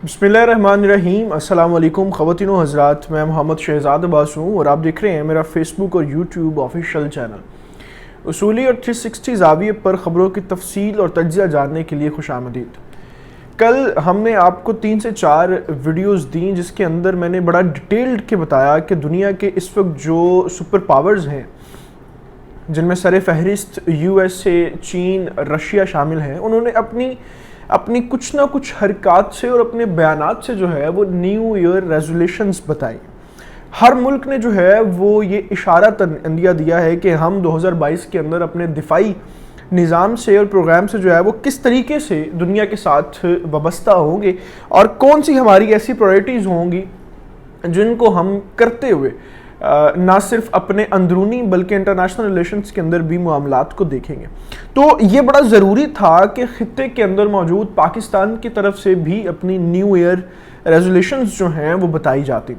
बिस्मिल्लाहिर्रहमानिर्रहीम। अस्सलाम वालेकुम ख़वातीन व हज़रात, मैं मोहम्मद शहज़ाद अब्बास हूँ और आप देख रहे हैं मेरा फेसबुक और यूट्यूब ऑफिशियल चैनल उसूली और 360 ज़ाविये पर ख़बरों की तफसील और तज्ज़िया जानने के लिए खुशामदीद। कल हमने आपको 3 से 4 वीडियोज़ दी जिसके अंदर मैंने बड़ा डिटेल्ड के बताया कि दुनिया के इस वक्त जो सुपर पावर्स हैं जिनमें सर फहरिस्त USA, चीन, रशिया शामिल हैं, उन्होंने अपनी कुछ ना कुछ हरकत से और अपने बयानात से जो है वो न्यू ईयर रेजोल्यूशंस बताई। हर मुल्क ने जो है वो ये इशारा तंदिया दिया है कि हम 2022 के अंदर अपने दिफाई निज़ाम से और प्रोग्राम से जो है वो किस तरीके से दुनिया के साथ वाबस्ता होंगे और कौन सी हमारी ऐसी प्रायोरिटीज़ होंगी जिनको हम करते हुए ना सिर्फ अपने अंदरूनी बल्कि इंटरनेशनल रिलेशंस के अंदर भी मामलात को देखेंगे। तो ये बड़ा ज़रूरी था कि खित्ते के अंदर मौजूद पाकिस्तान की तरफ से भी अपनी न्यू ईयर रेजोल्यूशंस जो हैं वो बताई जाती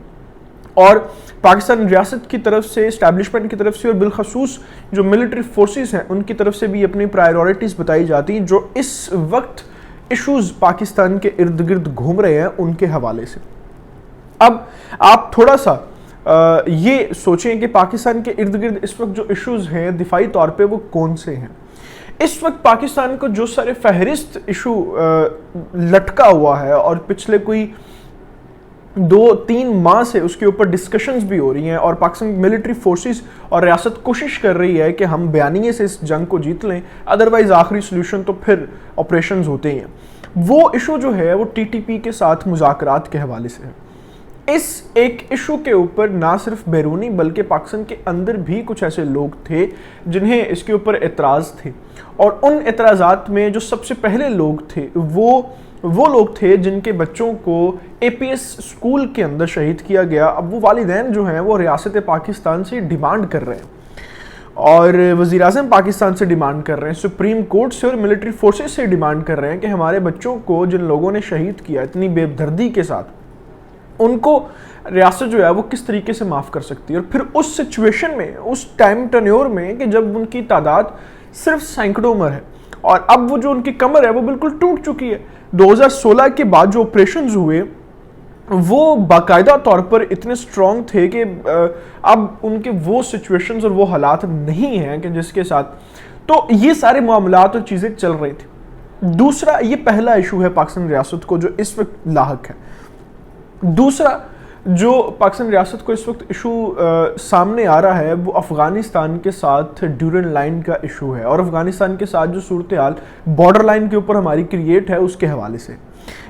और पाकिस्तान रियासत की तरफ से, इस्टेब्लिशमेंट की तरफ से और बिलखसूस जो मिलिट्री फोर्सेस हैं उनकी तरफ से भी अपनी प्रायोरिटीज़ बताई जाती जो इस वक्त इशूज़ पाकिस्तान के इर्द गिर्द घूम रहे हैं उनके हवाले से। अब आप थोड़ा सा ये सोचें कि पाकिस्तान के इर्द गिर्द इस वक्त जो इश्यूज़ हैं दिफाई तौर पे वो कौन से हैं। इस वक्त पाकिस्तान को जो सारे फहरिस्त इशू लटका हुआ है और पिछले कोई 2-3 माह से उसके ऊपर डिस्कशंस भी हो रही हैं और पाकिस्तान मिलिट्री फोर्सेस और रियासत कोशिश कर रही है कि हम बयानिए से इस जंग को जीत लें, अदरवाइज आखिरी सोल्यूशन तो फिर ऑपरेशंस होते ही हैं। वो इशू जो है वो TTP के साथ मुज़ाकरात के हवाले से है। इस एक इशू के ऊपर ना सिर्फ बैरूनी बल्कि पाकिस्तान के अंदर भी कुछ ऐसे लोग थे जिन्हें इसके ऊपर एतराज़ थे और उन एतराज़ात में जो सबसे पहले लोग थे वो लोग थे जिनके बच्चों को APS स्कूल के अंदर शहीद किया गया। अब वो वालिदैन जो हैं वो रियासत पाकिस्तान से डिमांड कर रहे हैं और वज़ीर-ए-आज़म पाकिस्तान से डिमांड कर रहे हैं, सुप्रीम कोर्ट से और मिलिट्री फोर्सेस से डिमांड कर रहे हैं कि हमारे बच्चों को जिन लोगों ने शहीद किया इतनी बेदर्दी के साथ, उनको रियासत जो है वो किस तरीके से माफ़ कर सकती है। और फिर उस सिचुएशन में, उस टाइम टन्योर में कि जब उनकी तादाद सिर्फ सैकड़ों में है और अब वो जो उनकी कमर है वो बिल्कुल टूट चुकी है। 2016 के बाद जो ऑपरेशंस हुए वो बाकायदा तौर पर इतने स्ट्रॉन्ग थे कि अब उनके वो सिचुएशंस और वो हालात नहीं हैं कि जिसके साथ, तो ये सारे मामलात और चीज़ें चल रही थी। दूसरा, ये पहला इशू है पाकिस्तान रियासत को जो इस वक्त लाहक है। दूसरा जो पाकिस्तान रियासत को इस वक्त इशू सामने आ रहा है वो अफ़गानिस्तान के साथ ड्यूरन लाइन का इशू है और अफ़गानिस्तान के साथ जो सूरत हाल बॉर्डर लाइन के ऊपर हमारी क्रिएट है उसके हवाले से।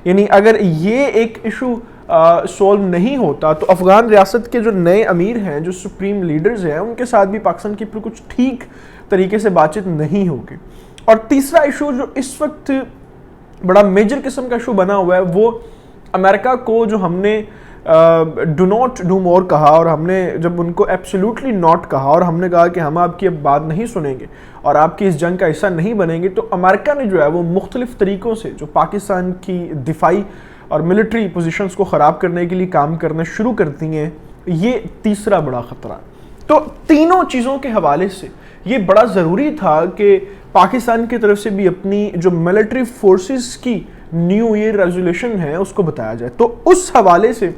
यानी अगर ये एक इशू सॉल्व नहीं होता तो अफ़गान रियासत के जो नए अमीर हैं, जो सुप्रीम लीडर्स हैं, उनके साथ भी पाकिस्तान की कुछ ठीक तरीके से बातचीत नहीं होगी। और तीसरा इशू जो इस वक्त बड़ा मेजर किस्म का इशू बना हुआ है वो अमेरिका को जो हमने डू नॉट डू मोर कहा और हमने जब उनको एब्सोल्युटली नॉट कहा और हमने कहा कि हम आपकी अब बात नहीं सुनेंगे और आपकी इस जंग का हिस्सा नहीं बनेंगे, तो अमेरिका ने जो है वो मुख्तलिफ तरीक़ों से जो पाकिस्तान की दिफाई और मिलिट्री पोजीशंस को ख़राब करने के लिए काम करना शुरू कर दिए हैं। ये तीसरा बड़ा ख़तरा है। तो तीनों चीज़ों के हवाले से ये बड़ा ज़रूरी था कि पाकिस्तान की तरफ से भी अपनी जो मिलिट्री फोर्सेस की न्यू ईयर रेजोल्यूशन है उसको बताया जाए। तो उस हवाले से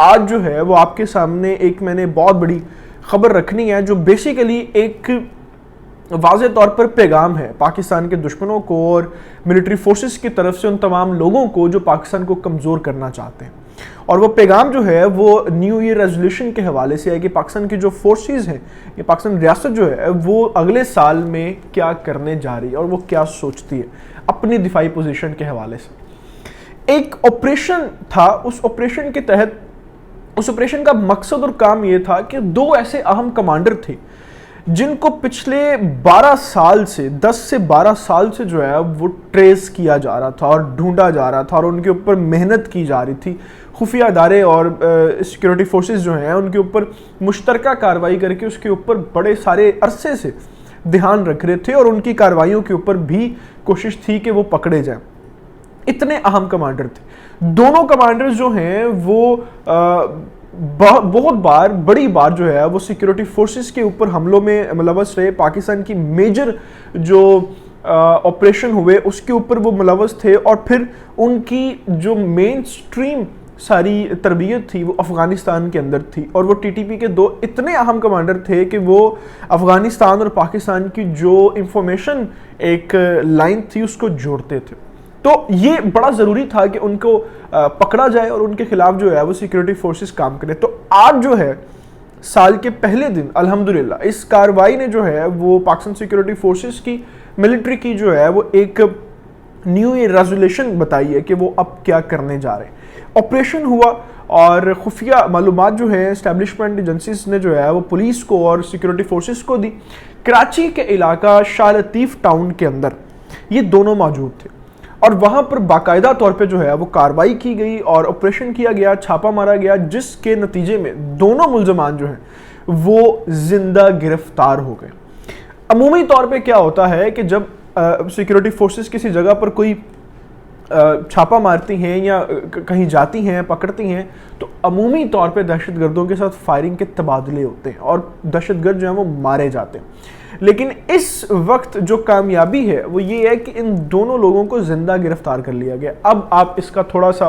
आज जो है वो आपके सामने एक मैंने बहुत बड़ी खबर रखनी है जो बेसिकली एक वाज़े तौर पर पैगाम है पाकिस्तान के दुश्मनों को और मिलिट्री फोर्सेस की तरफ से उन तमाम लोगों को जो पाकिस्तान को कमज़ोर करना चाहते हैं। और वो पैगाम जो है वो न्यू ईयर रेजोल्यूशन के हवाले से है कि पाकिस्तान की जो फोर्सेस हैं, ये पाकिस्तान रियासत जो है वो अगले साल में क्या करने जा रही है और वो क्या सोचती है अपनी दिफाई पोजीशन के हवाले से। एक ऑपरेशन था, उस ऑपरेशन के तहत उस ऑपरेशन का मकसद और काम ये था कि 2 ऐसे अहम कमांडर थे जिनको पिछले 12 साल से 10 से 12 साल से जो है वो ट्रेस किया जा रहा था और ढूंढा जा रहा था और उनके ऊपर मेहनत की जा रही थी। खुफिया अदारे और सिक्योरिटी फोर्सेस जो हैं उनके ऊपर मुश्तरका कार्रवाई करके उसके ऊपर बड़े सारे अरसे से ध्यान रख रहे थे और उनकी कार्रवाइयों के ऊपर भी कोशिश थी कि वो पकड़े जाएं। इतने अहम कमांडर थे। दोनों कमांडर्स जो हैं वो बहुत बड़ी बार जो है वो सिक्योरिटी फोर्सेस के ऊपर हमलों में मुलव्वस रहे। पाकिस्तान की मेजर जो ऑपरेशन हुए उसके ऊपर वो मुलव्वस थे, और फिर उनकी जो मेन स्ट्रीम सारी तरबियत थी वो अफ़गानिस्तान के अंदर थी, और वो टीटीपी के दो इतने अहम कमांडर थे कि वो अफ़गानिस्तान और पाकिस्तान की जो इंफॉर्मेशन एक लाइन थी उसको जोड़ते थे। तो ये बड़ा ज़रूरी था कि उनको पकड़ा जाए और उनके खिलाफ जो है वो सिक्योरिटी फोर्सेस काम करें। तो आज जो है साल के पहले दिन अल्हम्दुलिल्लाह इस कार्रवाई ने जो है वो पाकिस्तान सिक्योरिटी फोर्सेस की, मिलिट्री की जो है वो एक न्यू ईयर रेजोल्यूशन बताई है कि वो अब क्या करने जा रहे हैं। ऑपरेशन हुआ और खुफिया मालूमात जो है एस्टैब्लिशमेंट एजेंसीज ने जो है वो पुलिस को और सिक्योरिटी फोर्सेस को दी। कराची के इलाका शाह लतीफ़ टाउन के अंदर ये दोनों मौजूद थे, और वहाँ पर बाकायदा तौर पे जो है वो कार्रवाई की गई और ऑपरेशन किया गया, छापा मारा गया, जिसके नतीजे में दोनों मुल्ज़मान जो हैं वो जिंदा गिरफ्तार हो गए। अमूमी तौर पे क्या होता है कि जब सिक्योरिटी फोर्सेस किसी जगह पर कोई छापा मारती हैं या कहीं जाती हैं, पकड़ती हैं, तो अमूमी तौर पे दहशतगर्दों के साथ फायरिंग के तबादले होते हैं और दहशतगर्द जो हैं वो मारे जाते हैं। लेकिन इस वक्त जो कामयाबी है वो ये है कि इन दोनों लोगों को जिंदा गिरफ्तार कर लिया गया। अब आप इसका थोड़ा सा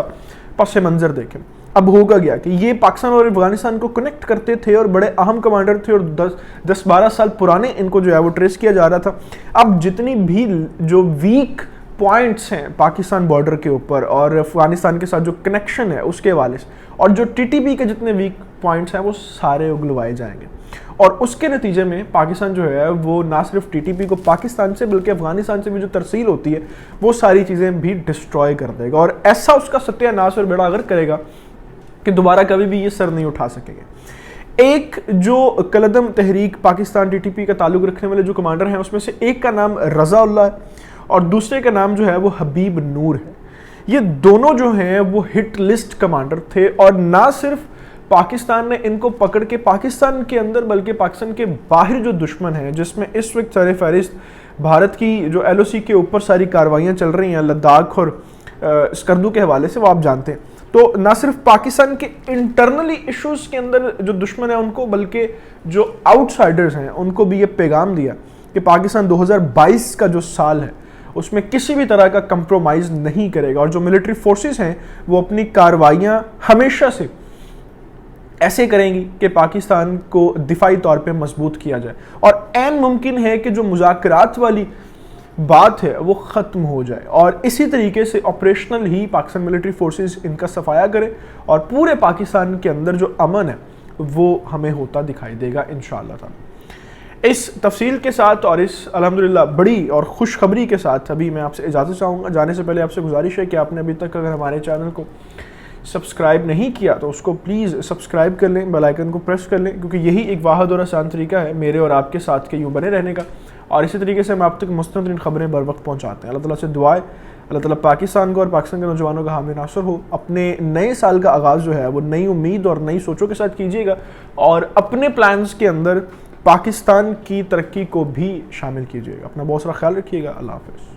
पस मंज़र देखें। अब होगा गया कि ये पाकिस्तान और अफगानिस्तान को कनेक्ट करते थे और बड़े अहम कमांडर थे, और 10-12 साल पुराने इनको जो है वो ट्रेस किया जा रहा था। अब जितनी भी जो वीक पॉइंट्स हैं पाकिस्तान बॉर्डर के ऊपर और अफगानिस्तान के साथ जो कनेक्शन है उसके हवाले से, और जो टीटीपी के जितने वीक पॉइंट्स हैं वो सारे उगलवाए जाएंगे, और उसके नतीजे में पाकिस्तान जो है वो ना सिर्फ टीटीपी को पाकिस्तान से बल्कि अफगानिस्तान से भी जो तरसील होती है वो सारी चीज़ें भी डिस्ट्रॉय कर देगा, और ऐसा उसका सत्यानाश और बेड़ा गर्क करेगा कि दोबारा कभी भी ये सर नहीं उठा सकेंगे। एक जो कलदम तहरीक पाकिस्तान टीटीपी का ताल्लुक रखने वाले जो कमांडर हैं उसमें से एक का नाम रज़ा उल्लाह है और दूसरे का नाम जो है वो हबीब नूर है। ये दोनों जो हैं वो हिट लिस्ट कमांडर थे, और ना सिर्फ पाकिस्तान ने इनको पकड़ के पाकिस्तान के अंदर बल्कि पाकिस्तान के बाहर जो दुश्मन है, जिसमें इस वक्त सर फहरिस्त भारत की जो LOC के ऊपर सारी कार्रवाइयाँ चल रही हैं लद्दाख और स्कर्दू के हवाले से, वो आप जानते हैं। तो ना सिर्फ पाकिस्तान के इंटरनली इश्यूज़ के अंदर जो दुश्मन है उनको, बल्कि जो आउटसाइडर्स हैं उनको भी ये पैगाम दिया कि पाकिस्तान 2022 का जो साल है उसमें किसी भी तरह का कंप्रोमाइज़ नहीं करेगा, और जो मिलिट्री फोर्सेस हैं वो अपनी कार्रवाइयाँ हमेशा से ऐसे करेंगी कि पाकिस्तान को दिफाई तौर पे मजबूत किया जाए, और ऐन मुमकिन है कि जो मुज़ाकरात वाली बात है वो ख़त्म हो जाए, और इसी तरीके से ऑपरेशनल ही पाकिस्तान मिलिट्री फोर्सेस इनका सफाया करें, और पूरे पाकिस्तान के अंदर जो अमन है वो हमें होता दिखाई देगा इंशाअल्लाह ताला। इस तफसील के साथ और इस अल्हम्दुलिल्लाह बड़ी और खुशखबरी के साथ अभी मैं आपसे इजाज़त चाहूँगा। जाने से पहले आपसे गुजारिश है कि आपने अभी तक अगर हमारे चैनल को सब्सक्राइब नहीं किया तो उसको प्लीज़ सब्सक्राइब कर लें, बेल आइकन को प्रेस कर लें, क्योंकि यही एक वाहिद और आसान तरीका है मेरे और आपके साथ के यूँ बने रहने का, और इसी तरीके से हम आप तक मुस्तक़िल खबरें बर वक्त पहुँचाते हैं। अल्लाह ताला से दुआ है अल्लाह ताला पाकिस्तान को और पाकिस्तान के नौजवानों का हामी नासर हो। अपने नए साल का आगाज़ जो है वो नई उम्मीद और नई सोचों के साथ कीजिएगा, और अपने प्लान्स के अंदर पाकिस्तान की तरक्की को भी शामिल कीजिएगा। अपना बहुत सारा ख्याल रखिएगा। अल्लाह हाफ़िज़।